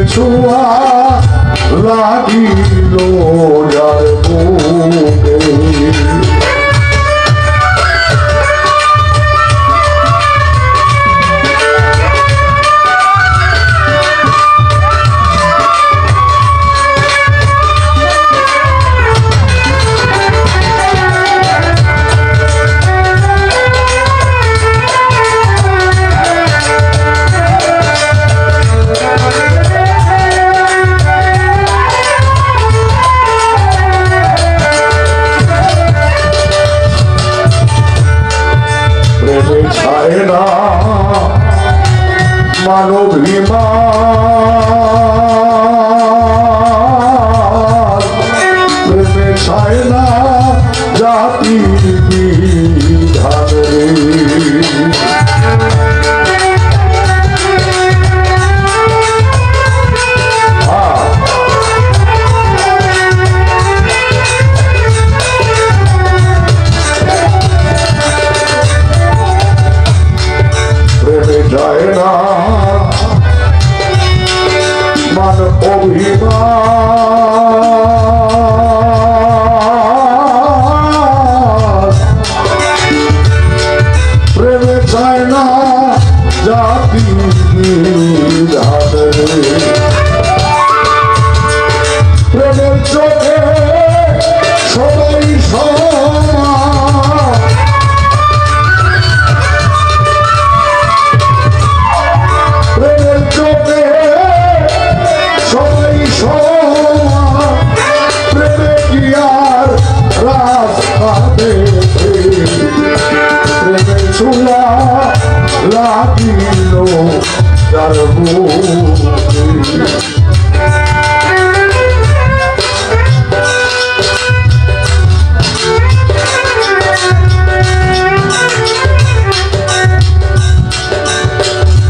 ছুয়া লাগিল যার বুকে মানবিমান প্রেমে ছায় না জাতি বিধান রে প্রেমে যায় না মান অভিমান প্রেমে যায় না জাতি বিধান রে প্রেমের চোখে সবাই সমান প্রেমের চোখে সবাই সমান প্রেমে কি আর রাস্তা দেখে প্রেমে ছোঁয়া লাগিল যার বুকে